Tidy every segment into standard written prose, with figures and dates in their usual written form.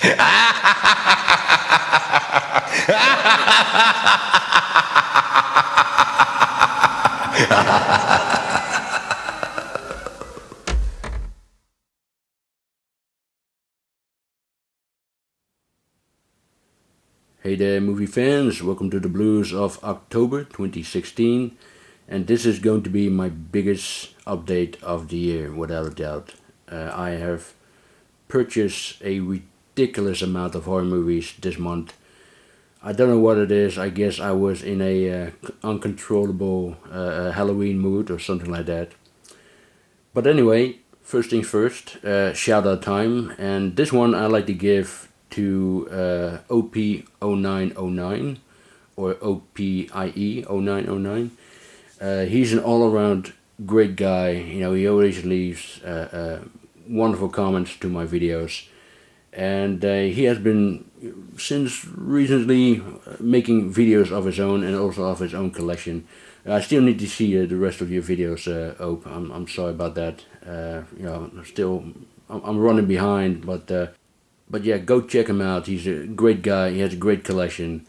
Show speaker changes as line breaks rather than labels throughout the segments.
Hey there, movie fans. Welcome to the Blues of October 2016. And this is going to be my biggest update of the year, without a doubt. I have purchased a ridiculous amount of horror movies this month. I don't know what it is. I guess I was in a uncontrollable Halloween mood or something like that. But anyway, first things first, shout out time. And this one I like to give to OP0909 or OPIE0909. He's an all-around great guy. You know, he always leaves wonderful comments to my videos, and he has been since recently making videos of his own and also of his own collection. I still need to see the rest of your videos, Ope. I'm sorry about that. You know, I'm running behind, but yeah, go check him out. He's a great guy. He has a great collection.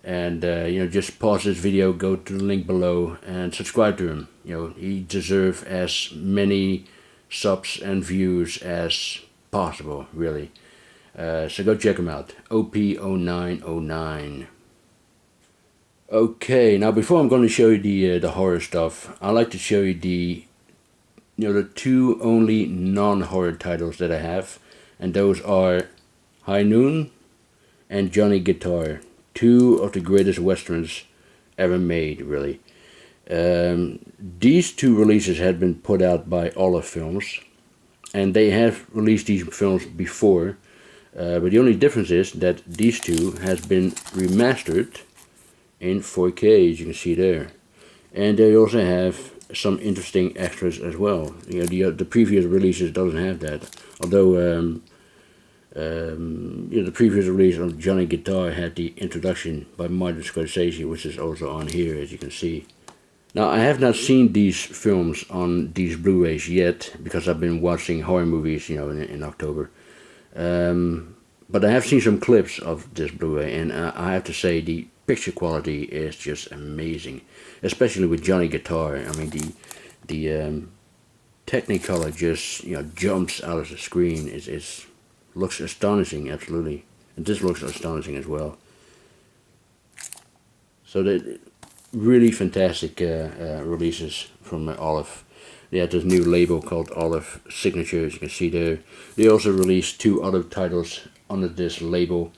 And, you know, just pause this video, go to the link below, and subscribe to him. You know, he deserves as many subs and views as possible, really. So go check him out. OP0909. Okay, now before I'm going to show you the horror stuff, I'd like to show you the two only non-horror titles that I have. And those are High Noon and Johnny Guitar, two of the greatest westerns ever made, really. These two releases had been put out by Olive Films, and they have released these films before, but the only difference is that these two has been remastered in 4K, as you can see there. And they also have some interesting extras as well. You know, the previous releases doesn't have that, although the previous release of Johnny Guitar had the introduction by Martin Scorsese, which is also on here, as you can see. Now, I have not seen these films on these Blu-rays yet, because I've been watching horror movies, you know, in October. But I have seen some clips of this Blu-ray, and I have to say the picture quality is just amazing, especially with Johnny Guitar. I mean, the Technicolor just, you know, jumps out of the screen. It's looks astonishing, absolutely. And this looks astonishing as well. So that really fantastic releases from Olive. They had this new label called Olive Signature, as you can see there. They also released two other titles under this label.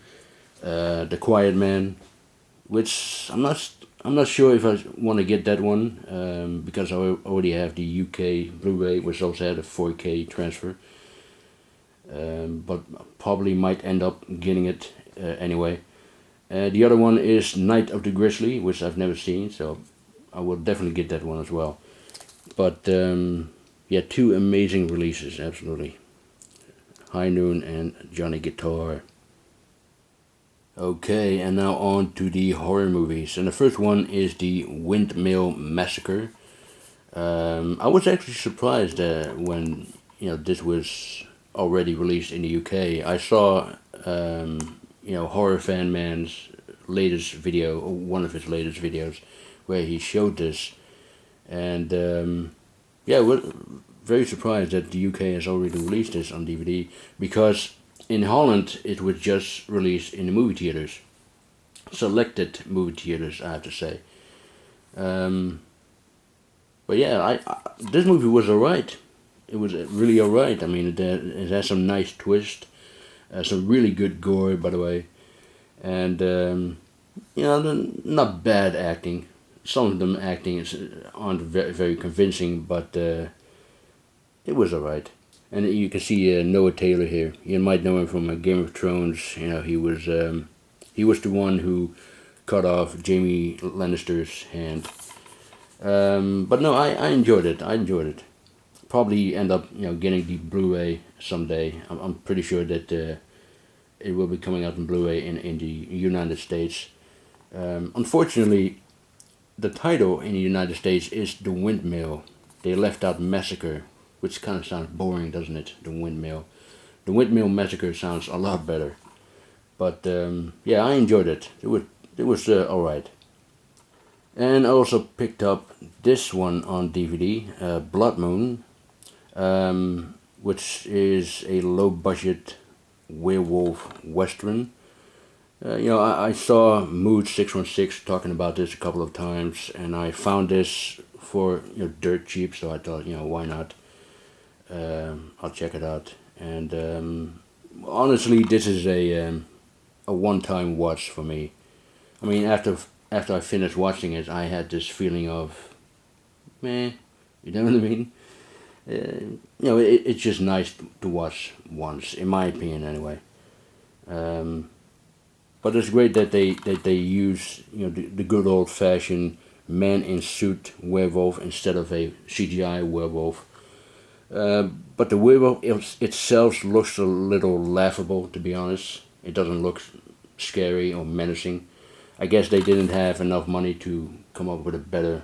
The Quiet Man, which I'm not sure if I want to get that one, because I already have the UK Blu-ray, which also had a 4K transfer. But probably might end up getting it anyway. The other one is Night of the Grizzly, which I've never seen, so I will definitely get that one as well. But yeah, two amazing releases, absolutely. High Noon and Johnny Guitar. Okay, and now on to the horror movies. And the first one is the Windmill Massacre. I was actually surprised when, you know, this was already released in the UK. I saw, you know, Horror Fan Man's latest video, or one of his latest videos, where he showed this, and yeah, we're very surprised that the UK has already released this on DVD, because in Holland it was just released in the movie theaters, selected movie theaters, I have to say. But yeah, this movie was alright. It was really alright. I mean, it has some nice twist, some really good gore, by the way, and you know, not bad acting. Some of them acting aren't very, very convincing, but it was alright. And you can see Noah Taylor here. You might know him from Game of Thrones. You know, he was the one who cut off Jaime Lannister's hand. But no, I enjoyed it. Probably end up, you know, getting the Blu-ray someday. I'm pretty sure that it will be coming out in Blu-ray in the United States. Unfortunately, the title in the United States is The Windmill. They left out Massacre, which kind of sounds boring, doesn't it? The Windmill. The Windmill Massacre sounds a lot better. But yeah, I enjoyed it. It was all right. And I also picked up this one on DVD, Blood Moon, which is a low budget werewolf western. I saw Mood 616 talking about this a couple of times, and I found this for dirt cheap, so I thought, why not? I'll check it out. And honestly, this is a one-time watch for me. I mean, after I finished watching it, I had this feeling of, meh, you know what I mean? It's just nice to watch once, in my opinion, anyway. But it's great that they use the good old fashioned man in suit werewolf instead of a CGI werewolf. But the werewolf itself looks a little laughable, to be honest. It doesn't look scary or menacing. I guess they didn't have enough money to come up with to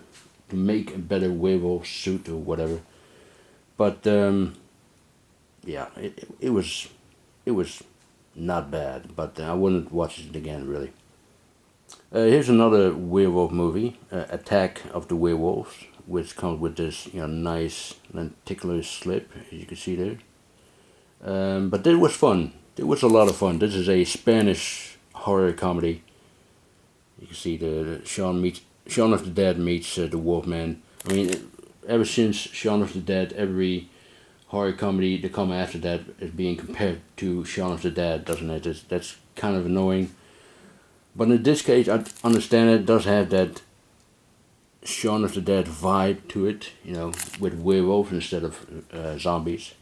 make a better werewolf suit or whatever. But yeah, it was not bad, but I wouldn't watch it again, really. Here's another werewolf movie, Attack of the Werewolves, which comes with this nice lenticular slip, as you can see there. But it was fun. It was a lot of fun. This is a Spanish horror comedy. You can see the Shaun of the Dead meets the Wolfman. I mean, ever since Shaun of the Dead, every horror comedy to come after that is being compared to Shaun of the Dead, doesn't it? That's kind of annoying. But in this case, I understand it does have that Shaun of the Dead vibe to it, with werewolves instead of zombies.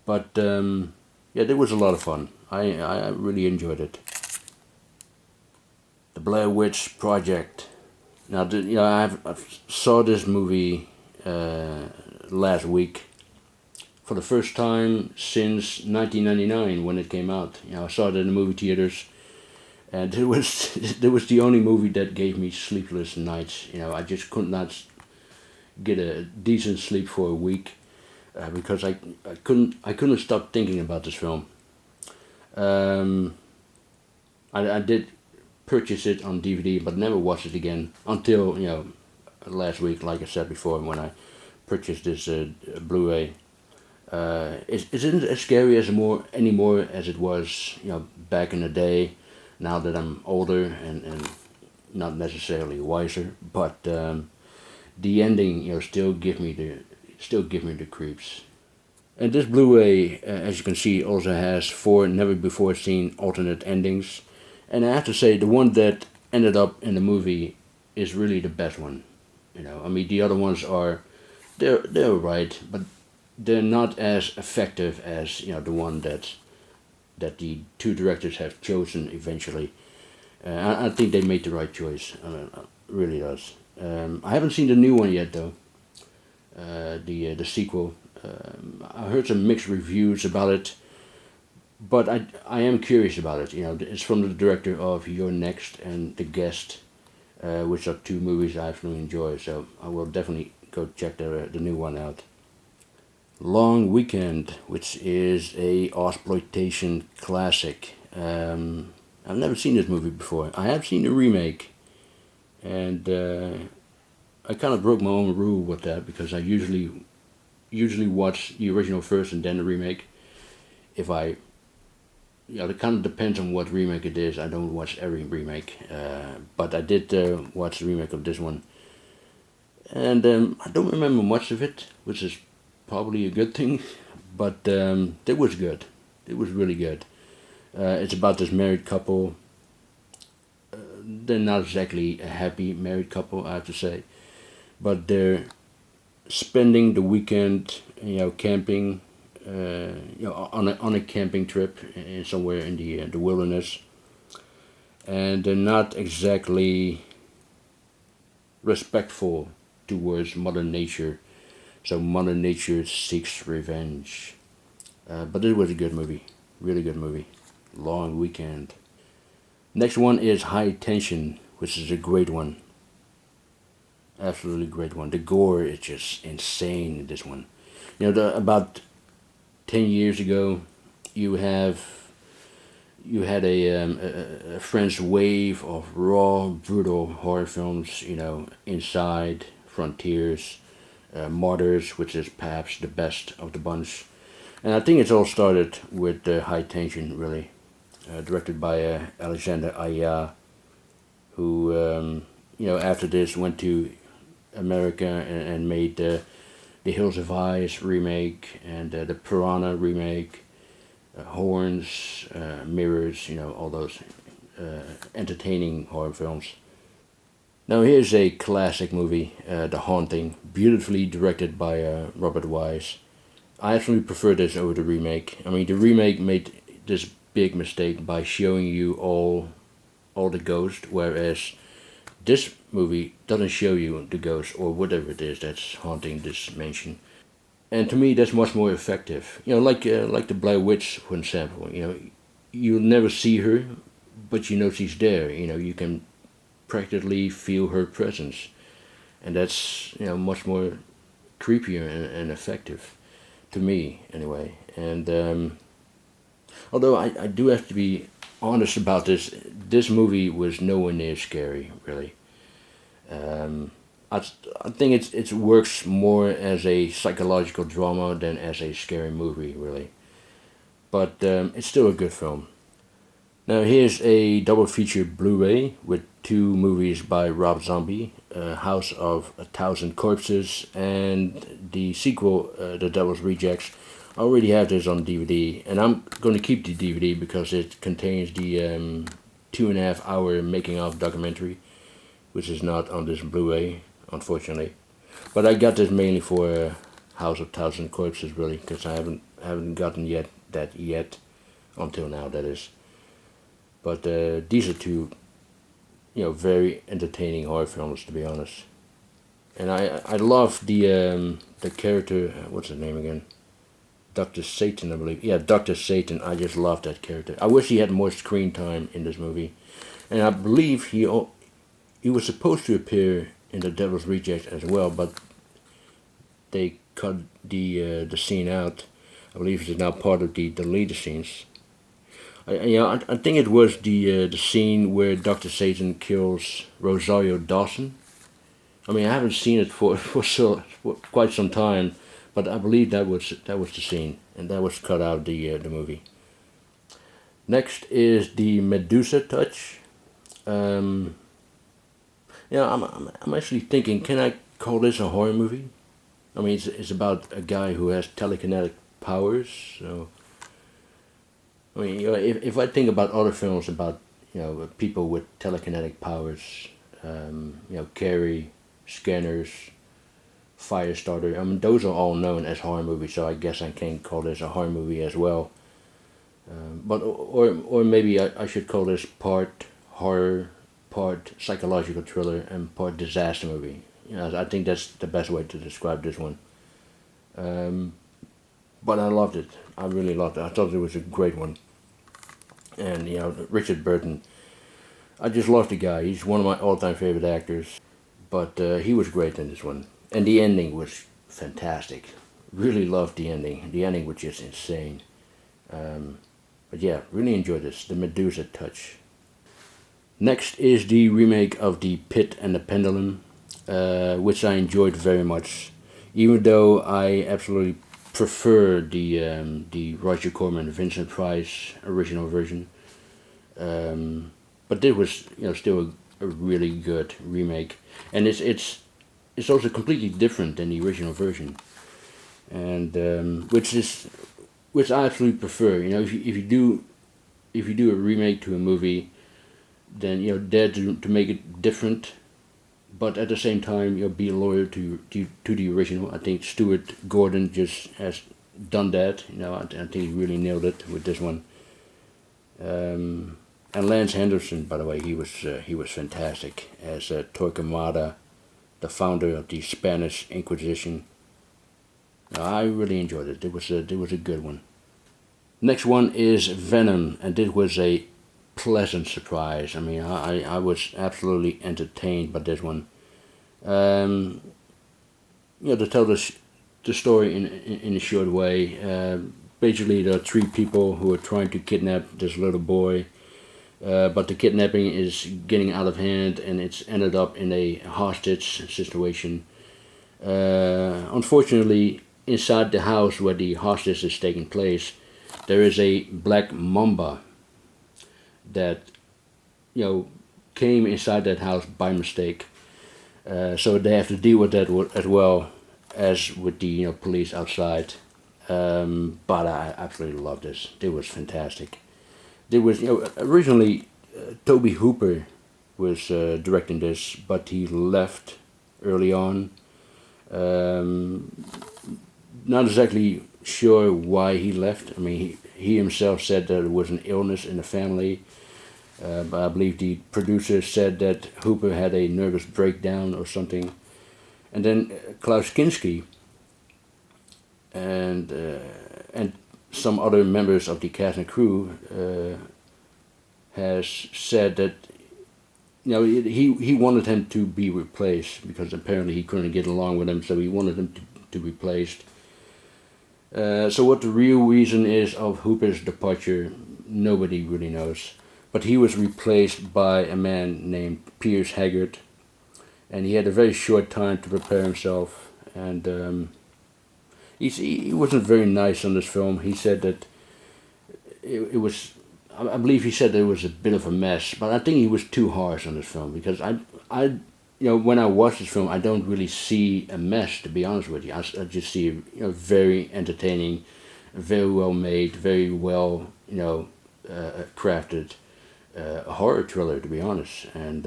But yeah, it was a lot of fun. I really enjoyed it. The Blair Witch Project. Now, I saw this movie last week for the first time since 1999 when it came out. I saw it in the movie theaters, and it was the only movie that gave me sleepless nights. I just could not get a decent sleep for a week because I couldn't stop thinking about this film. I did purchase it on DVD, but never watched it again until last week, like I said before, when I purchased this Blu-ray. It isn't as scary anymore as it was back in the day. Now that I'm older and not necessarily wiser, but the ending still give me the creeps. And this Blu-ray, as you can see, also has 4 never before seen alternate endings. And I have to say, the one that ended up in the movie is really the best one. I mean, the other ones they're right, but they're not as effective as the one that the 2 directors have chosen eventually. I think they made the right choice. Really does. I haven't seen the new one yet though. The sequel. I heard some mixed reviews about it, but I am curious about it. It's from the director of You're Next and The Guest, which are 2 movies I absolutely enjoy. So I will definitely go check the new one out. Long Weekend, which is a exploitation classic. I've never seen this movie before. I have seen the remake, and I kind of broke my own rule with that because I usually watch the original first and then the remake. If it kind of depends on what remake it is. I don't watch every remake, but I did watch the remake of this one, and I don't remember much of it, which is probably a good thing, but it was good. It was really good. It's about this married couple. They're not exactly a happy married couple, I have to say, but they're spending the weekend, camping, on a camping trip somewhere in the wilderness, and they're not exactly respectful towards Mother Nature. So Mother Nature seeks revenge. But it was a good movie. Really good movie. Long Weekend. Next one is High Tension, which is a great one. Absolutely great one. The gore is just insane in this one. About 10 years ago, you have you had a French wave of raw, brutal horror films. Inside, Frontiers, Martyrs, which is perhaps the best of the bunch. And I think it's all started with High Tension, really, directed by Alexander Aya, who, after this went to America and made the Hills of Ice remake and the Piranha remake, Horns, Mirrors, all those entertaining horror films. Now here's a classic movie, The Haunting, beautifully directed by Robert Wise. I absolutely prefer this over the remake. I mean, the remake made this big mistake by showing you all the ghosts, whereas this movie doesn't show you the ghost or whatever it is that's haunting this mansion. And to me, that's much more effective. Like the Blair Witch, for example. You'll never see her, but you know she's there. You can practically feel her presence, and that's much more creepier and effective, to me anyway. And although I do have to be honest about this movie was nowhere near scary, really. I think it works more as a psychological drama than as a scary movie, really. But it's still a good film. Now here's a double feature Blu-ray with two movies by Rob Zombie, House of a Thousand Corpses, and the sequel, The Devil's Rejects. I already have this on DVD, and I'm going to keep the DVD because it contains the 2.5 hour making of documentary, which is not on this Blu-ray, unfortunately. But I got this mainly for House of Thousand Corpses, really, because I haven't gotten that yet, until now, that is. But these are two, very entertaining horror films, to be honest. And I love the character. What's his name again? Dr. Satan, I believe. Yeah, Dr. Satan. I just love that character. I wish he had more screen time in this movie. And I believe he was supposed to appear in The Devil's Reject as well, but they cut the scene out. I believe it's now part of the deleted scenes. I think it was the scene where Dr. Satan kills Rosario Dawson. I mean, I haven't seen it for quite some time, but I believe that was the scene, and that was cut out of the movie. Next is the Medusa Touch. I'm actually thinking, can I call this a horror movie? I mean, it's about a guy who has telekinetic powers. So, I mean, if I think about other films about people with telekinetic powers, Carrie, Scanners, Firestarter. I mean, those are all known as horror movies, so I guess I can call this a horror movie as well. But or maybe I should call this part horror, part psychological thriller, and part disaster movie. I think that's the best way to describe this one. But I loved it. I really loved it. I thought it was a great one. And Richard Burton, I just love the guy. He's one of my all-time favorite actors. But he was great in this one. And the ending was fantastic. Really loved the ending. The ending was just insane. But yeah, really enjoyed this. The Medusa Touch. Next is the remake of The Pit and the Pendulum, which I enjoyed very much. Even though I absolutely prefer the Roger Corman Vincent Price original version. But this was still a really good remake. And it's also completely different than the original version, and which I absolutely prefer. If you do a remake to a movie, then dare to make it different, but at the same time be loyal to the original. I think Stuart Gordon just has done that. I think he really nailed it with this one. And Lance Henderson, by the way, he was fantastic as Torquemada, the founder of the Spanish Inquisition. I really enjoyed it. It was a good one. Next one is Venom, and this was a pleasant surprise. I mean, I was absolutely entertained by this one. To tell the story in a short way, basically there are three people who are trying to kidnap this little boy, but the kidnapping is getting out of hand and it's ended up in a hostage situation. Unfortunately, inside the house where the hostage is taking place, there is a black mamba that, came inside that house by mistake. So they have to deal with that as well as with the police outside. But I absolutely love this. It was fantastic. There was originally Toby Hooper was directing this, but he left early on. Not exactly sure why he left. I mean, he himself said that it was an illness in the family. But I believe the producer said that Hooper had a nervous breakdown or something. And then Klaus Kinski and some other members of the cast and crew has said that he wanted him to be replaced because apparently he couldn't get along with him, so he wanted him to be replaced. So what the real reason is of Hooper's departure, nobody really knows. But he was replaced by a man named Piers Haggard, and he had a very short time to prepare himself, and he wasn't very nice on this film. He said that it was, I believe he said that it was a bit of a mess, but I think he was too harsh on this film, because when I watch this film, I don't really see a mess, to be honest with you. I just see very entertaining, very well made, very well crafted horror thriller, to be honest, and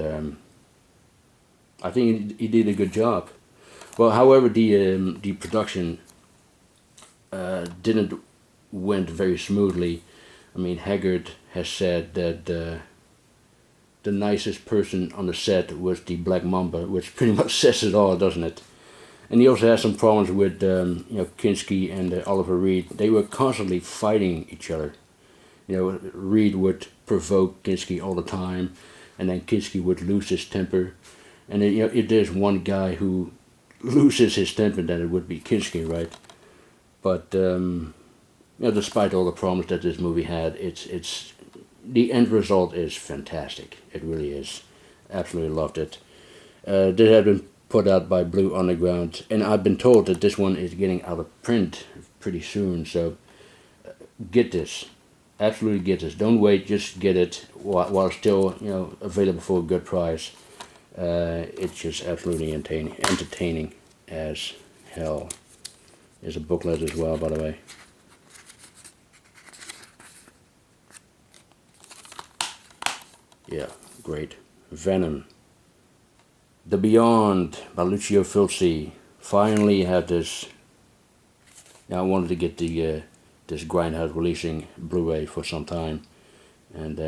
I think he did a good job. Well, however, the production didn't went very smoothly. I mean, Haggard has said that the nicest person on the set was the Black Mamba, which pretty much says it all, doesn't it? And he also had some problems with Kinski and Oliver Reed. They were constantly fighting each other. Reed would provoke Kinski all the time, and then Kinski would lose his temper. And then, if there's one guy who loses his temper, then it would be Kinski, right? But despite all the problems that this movie had, it's the end result is fantastic. It really is. Absolutely loved it. This had been put out by Blue Underground, and I've been told that this one is getting out of print pretty soon. So get this. Absolutely get this. Don't wait. Just get it while still available for a good price. It's just absolutely entertaining as hell. There's a booklet as well, by the way. Yeah, great. Venom. The Beyond by Lucio Fulci. Finally had this. Now I wanted to get the this Grindhouse releasing Blu-ray for some time, and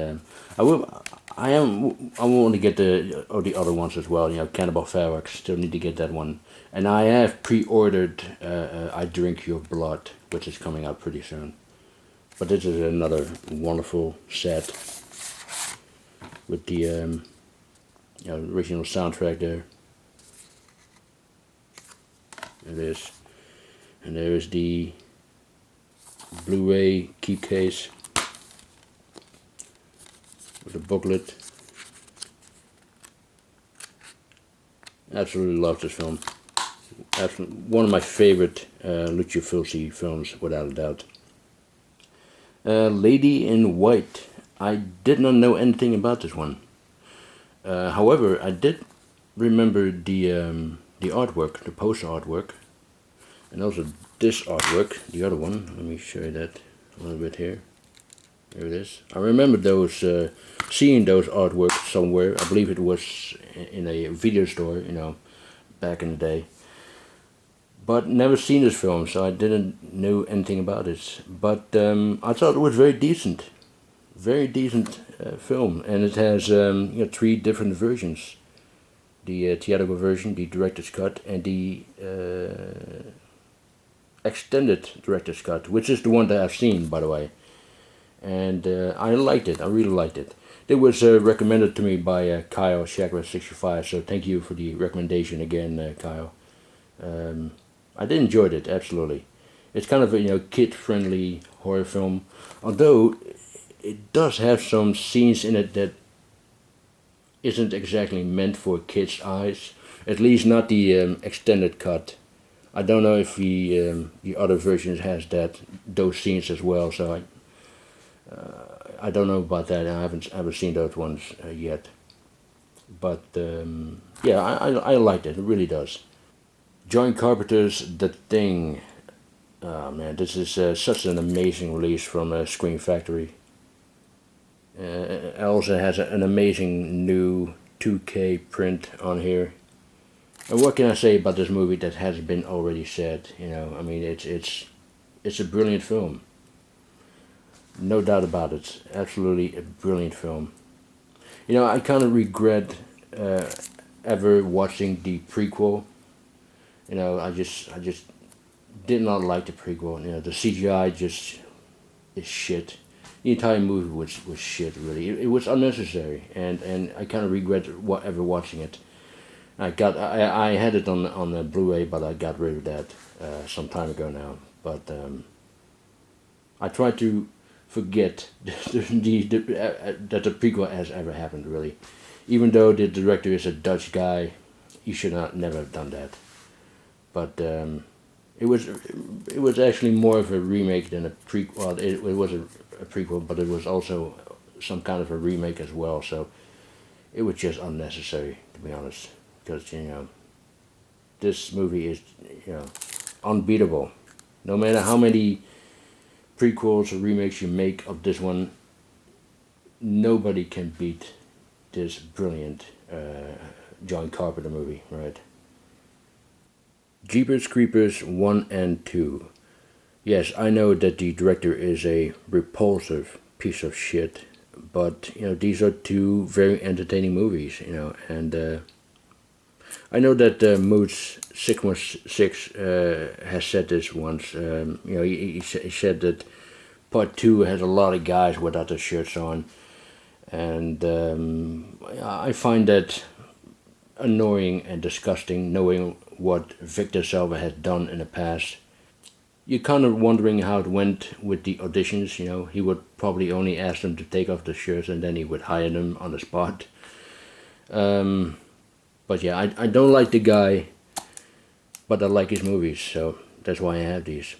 I want to get the other ones as well. Cannibal Ferox. Still need to get that one, and I have pre-ordered I Drink Your Blood, which is coming out pretty soon. But this is another wonderful set with the original soundtrack there. There it is, and there is the Blu-ray keep case with a booklet. Absolutely love this film. Absolutely one of my favorite Lucio Fulci films, without a doubt. Lady in White. I did not know anything about this one. However, I did remember the artwork, the poster artwork, and also this artwork, the other one. Let me show you that a little bit here. There it is. I remember those, seeing those artworks somewhere. I believe it was in a video store, back in the day. But never seen this film, so I didn't know anything about it. But I thought it was very decent. Very decent film, and it has 3 different versions: the theatrical version, the director's cut, and the extended director's cut, which is the one that I've seen, by the way. And I liked it. I really liked it. It was recommended to me by Kyle Chakra65, so thank you for the recommendation again, Kyle. I did enjoy it, absolutely. It's kind of a kid-friendly horror film, although it does have some scenes in it that isn't exactly meant for kids' eyes. At least not the extended cut. I don't know if the other versions has those scenes as well. So I don't know about that. I haven't seen those ones yet. But yeah, I liked it. It really does. John Carpenter's The Thing. Oh man, this is such an amazing release from Scream Factory. It also has an amazing new 2K print on here. And what can I say about this movie that hasn't been already said? I mean, it's a brilliant film. No doubt about it. Absolutely a brilliant film. I kind of regret ever watching the prequel. I just did not like the prequel. The CGI just is shit. The entire movie was shit, really. It was unnecessary, and I kind of regret ever watching it. I had it on the Blu-ray, but I got rid of that some time ago now. But I try to forget that the prequel has ever happened, really. Even though the director is a Dutch guy, he should not never have done that. But it was actually more of a remake than a prequel. Well, it was a prequel, but it was also some kind of a remake as well. So it was just unnecessary, to be honest. Because this movie is unbeatable. No matter how many prequels or remakes you make of this one, nobody can beat this brilliant John Carpenter movie, right? Jeepers Creepers 1 and 2. Yes, I know that the director is a repulsive piece of shit, but these are two very entertaining movies, and I know that Moose616 has said this once. He said that part 2 has a lot of guys without their shirts on, and I find that annoying and disgusting, knowing what Victor Salva had done in the past. You're kind of wondering how it went with the auditions. He would probably only ask them to take off the shirts, and then he would hire them on the spot. But yeah, I don't like the guy, but I like his movies, so that's why I have these.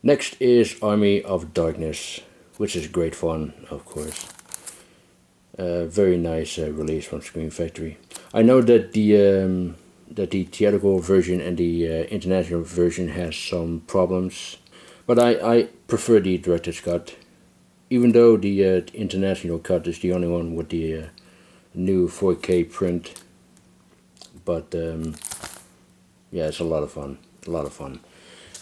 Next is Army of Darkness, which is great fun, of course. Very nice release from Scream Factory. I know that the theatrical version and the international version has some problems, but I prefer the director's cut, even though the international cut is the only one with the new 4K print. But yeah, it's a lot of fun.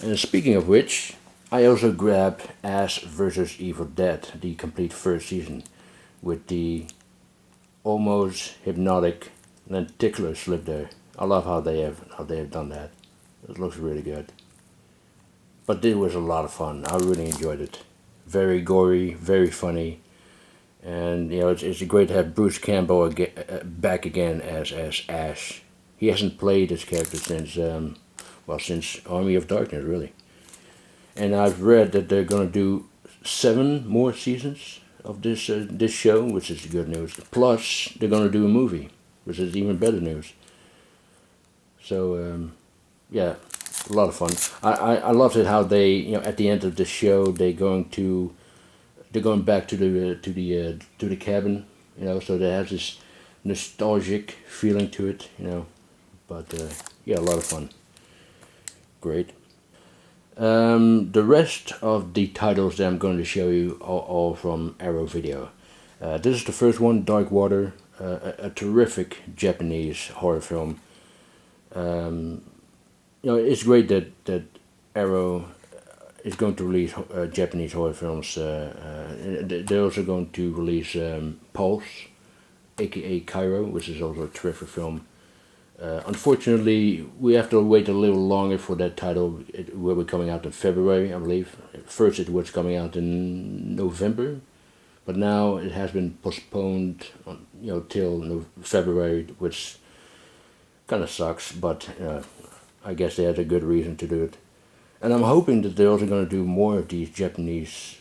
And speaking of which, I also grabbed Ash vs. Evil Dead, the complete first season, with the almost hypnotic lenticular slip there. I love how they have done that. It looks really good. But it was a lot of fun. I really enjoyed it. Very gory, very funny, and it's great to have Bruce Campbell back again as Ash. He hasn't played this character since Army of Darkness, really. And I've read that they're going to do 7 more seasons of this show, which is good news. Plus, they're going to do a movie, which is even better news. So, yeah, a lot of fun. I loved it how they, at the end of the show, they're going back to the cabin, so they have this nostalgic feeling to it, But yeah, a lot of fun. Great. The rest of the titles that I'm going to show you are all from Arrow Video. This is the first one, Dark Water, a terrific Japanese horror film. It's great that Arrow is going to release Japanese horror films. They're also going to release Pulse, aka Cairo, which is also a terrific film. Unfortunately, we have to wait a little longer for that title. It will be coming out in February, I believe. First it was coming out in November, but now it has been postponed, till February, which kind of sucks, but I guess they had a good reason to do it. And I'm hoping that they're also going to do more of these Japanese,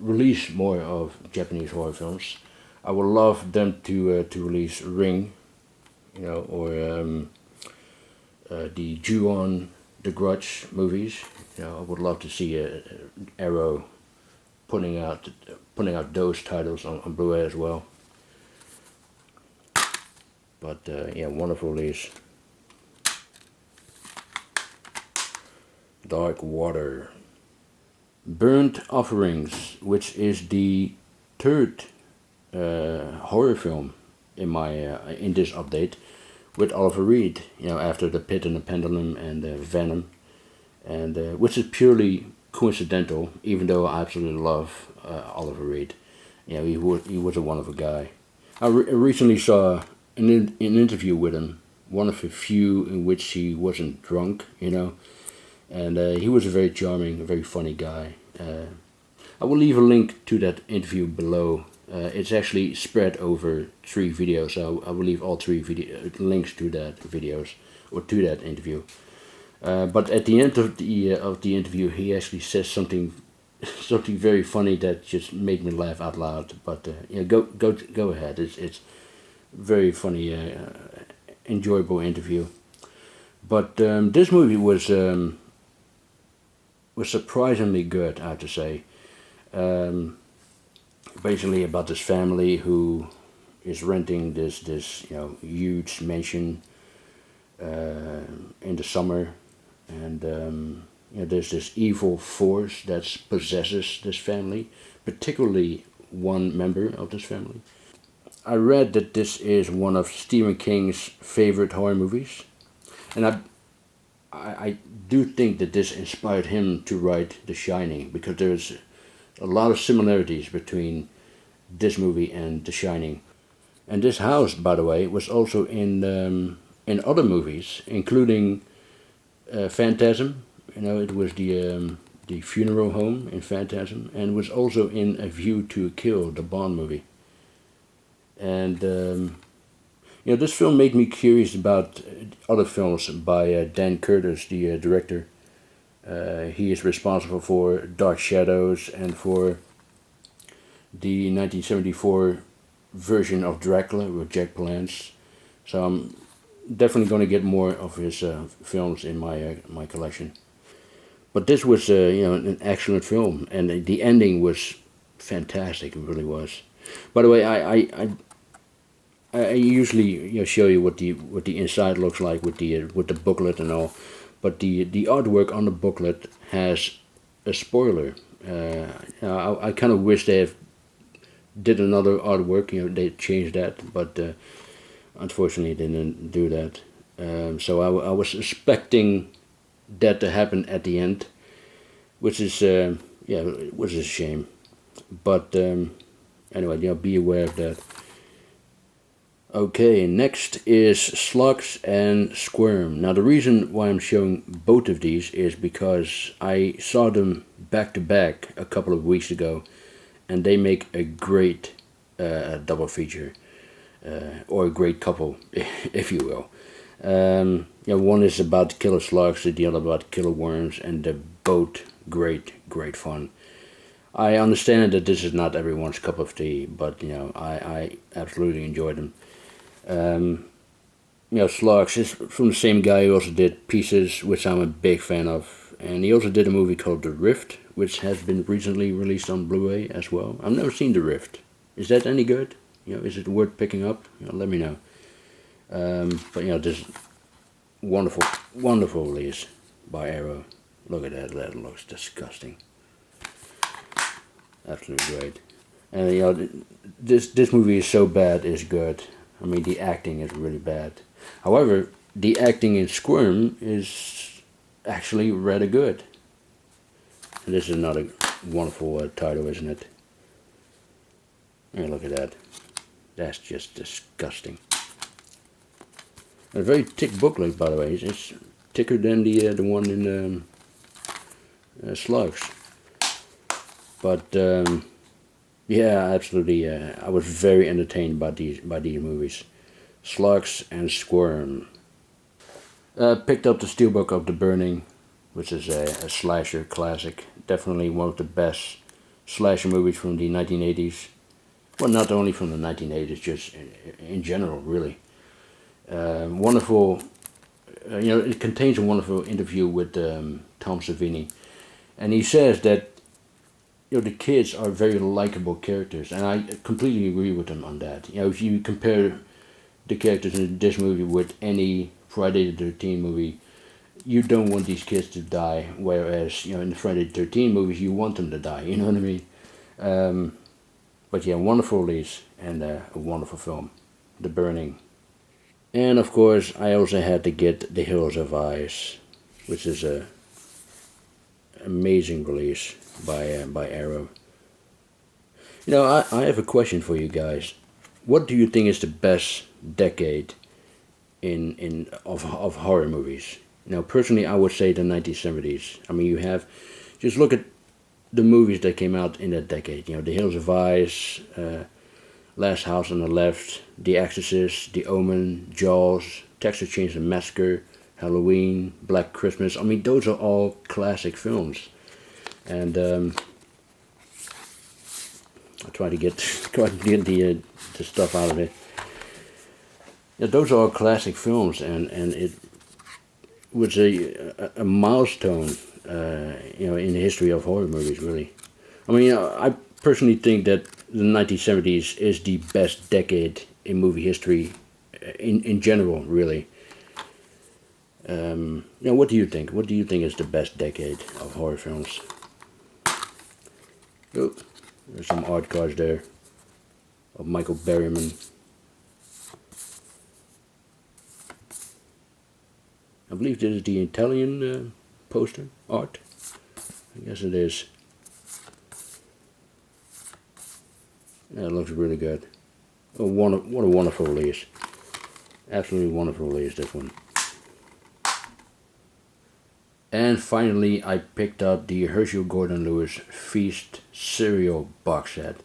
release more of Japanese horror films. I would love them to release Ring, or the Ju-on, the Grudge movies. I would love to see Arrow putting out those titles on Blu-ray as well. But yeah, wonderful release. Dark Water. Burnt Offerings, which is the third horror film in this update, with Oliver Reed. After The Pit and the Pendulum and Venom, and which is purely coincidental. Even though I absolutely love Oliver Reed, he was a wonderful guy. I recently saw an interview with him, one of the few in which he wasn't drunk, and he was a very charming, very funny guy. I will leave a link to that interview below. It's actually spread over 3 videos, so I will leave all 3 links to that videos, or to that interview. But at the end of the interview, he actually says something very funny that just made me laugh out loud. But go ahead. It's very funny, enjoyable interview. But this movie was surprisingly good, I have to say. Basically about this family who is renting this huge mansion in the summer, and there's this evil force that possesses this family, particularly one member of this family. I read that this is one of Stephen King's favorite horror movies, and I do think that this inspired him to write The Shining, because there's a lot of similarities between this movie and The Shining. And this house, by the way, was also in other movies, including Phantasm. It was the funeral home in Phantasm, and was also in A View to a Kill, the Bond movie. And this film made me curious about other films by Dan Curtis, the director. He is responsible for Dark Shadows and for the 1974 version of Dracula with Jack Palance. So I'm definitely going to get more of his films in my collection. But this was an excellent film, and the ending was fantastic. It really was. By the way, I usually show you what the inside looks like with the booklet and all, but the artwork on the booklet has a spoiler. I kind of wish they have did another artwork. They changed that, but unfortunately they didn't do that. So I was expecting that to happen at the end, which is it was a shame. But anyway, be aware of that. Okay, next is Slugs and Squirm. Now the reason why I'm showing both of these is because I saw them back to back a couple of weeks ago, and they make a great double feature, or a great couple, if you will. One is about killer slugs, the other about killer worms, and they're both great fun. I understand that this is not everyone's cup of tea, but I absolutely enjoy them. Slugs is from the same guy who also did Pieces, which I'm a big fan of, and he also did a movie called The Rift, which has been recently released on Blu-ray as well. I've never seen The Rift. Is that any good? Is it worth picking up? Let me know. But this wonderful release by Arrow. Look at that. That looks disgusting. Absolutely great. And this movie is so bad it's good. I mean, the acting is really bad. However, the acting in Squirm is actually rather good. And this is another wonderful title, isn't it? Hey, look at that. That's just disgusting. A very thick booklet, by the way. It's thicker than the one in Slugs. But yeah, absolutely. I was very entertained by these movies, Slugs and Squirm. Picked up the Steelbook of The Burning. which is a slasher classic. Definitely one of the best slasher movies from the 1980s. Well, not only from the 1980s, just in general, really. Wonderful, it contains a wonderful interview with Tom Savini. And he says that the kids are very likable characters, and I completely agree with him on that. If you compare the characters in this movie with any Friday the 13th movie, you don't want these kids to die, whereas in the Friday the 13th movies you want them to die. You know what I mean? But yeah, wonderful release and a wonderful film, The Burning. And of course, I also had to get The Hills of Ice, which is a amazing release by Arrow. I have a question for you guys. What do you think is the best decade of horror movies? Personally, I would say the 1970s. I mean, just look at the movies that came out in that decade. The Hills of Ice, Last House on the Left, The Exorcist, The Omen, Jaws, Texas Chainsaw Massacre, Halloween, Black Christmas. I mean, those are all classic films. And I'll try to get the stuff out of it. Yeah, those are all classic films, and it was a milestone, in the history of horror movies, really. I mean, I personally think that the 1970s is the best decade in movie history, in general, really. What do you think? What do you think is the best decade of horror films? Oh, there's some art cards there of Michael Berryman. I believe this is the Italian poster art. I guess it is. Yeah, it looks really good. Oh, what a wonderful release. Absolutely wonderful release, this one. And finally, I picked up the Hershel Gordon Lewis Feast cereal box set,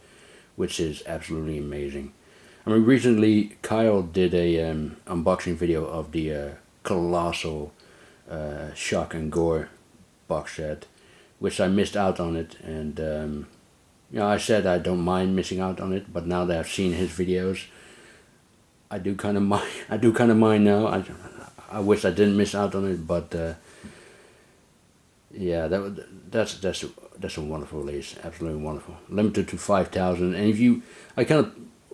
which is absolutely amazing. I mean, recently Kyle did a unboxing video of the colossal shock and gore box set, which I missed out on it, and I said I don't mind missing out on it, but now that I've seen his videos, I do kind of mind. I do kind of mind now. I wish I didn't miss out on it, but yeah, that's a wonderful release, absolutely wonderful. Limited to 5,000, and if you, I kind of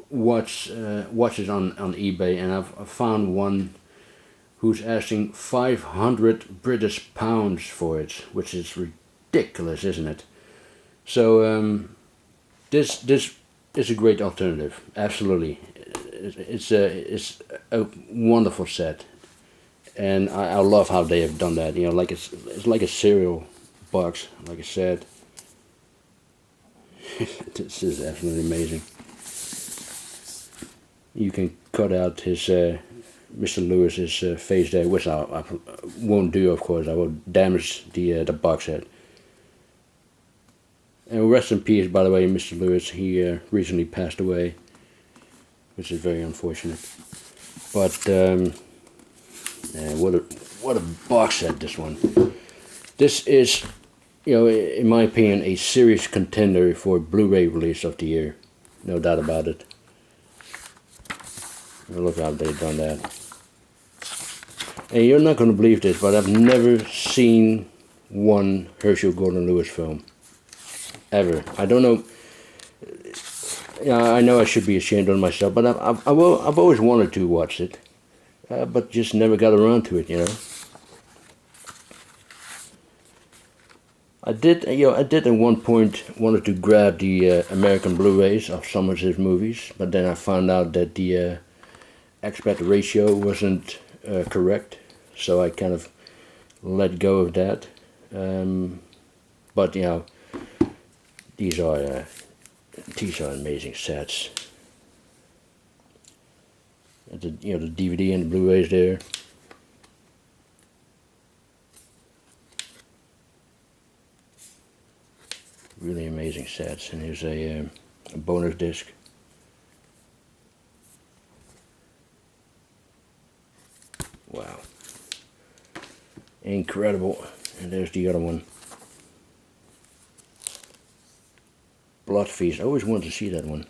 watch it on eBay, and I've found one who's asking 500 British pounds for it, which is ridiculous, isn't it? So this is a great alternative, absolutely. It's a wonderful set. And I love how they have done that. Like it's like a cereal box, like I said. This is absolutely amazing. You can cut out his Mr. Lewis's face there, which I won't do, of course. I will damage the box set. And rest in peace, by the way, Mr. Lewis. He recently passed away, which is very unfortunate. But what a box set, this one. This is, in my opinion, a serious contender for Blu-ray release of the year. No doubt about it. Look how they've done that. And you're not going to believe this, but I've never seen one Hershel Gordon Lewis film. Ever. I don't know. I know I should be ashamed of myself, but I've always wanted to watch it. But just never got around to it, I did at one point wanted to grab the American Blu-rays of some of his movies, but then I found out that the aspect ratio wasn't correct, so I kind of let go of that. But these are amazing sets. The DVD and the Blu-rays there. Really amazing sets, and here's a bonus disc. Wow, incredible. And there's the other one. Blood Feast. I always wanted to see that one.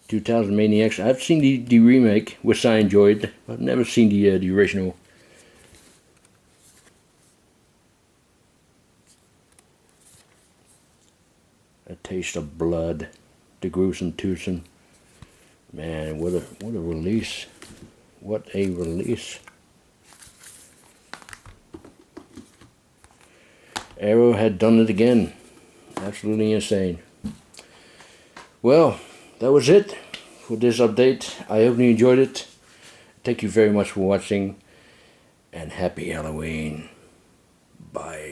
2000 Maniacs. I've seen the remake, which I enjoyed. I've never seen the original. A Taste of Blood. The Gruesome Twosome. Man, what a release. What a release. Arrow had done it again. Absolutely insane. Well, that was it for this update. I hope you enjoyed it. Thank you very much for watching. And happy Halloween. Bye.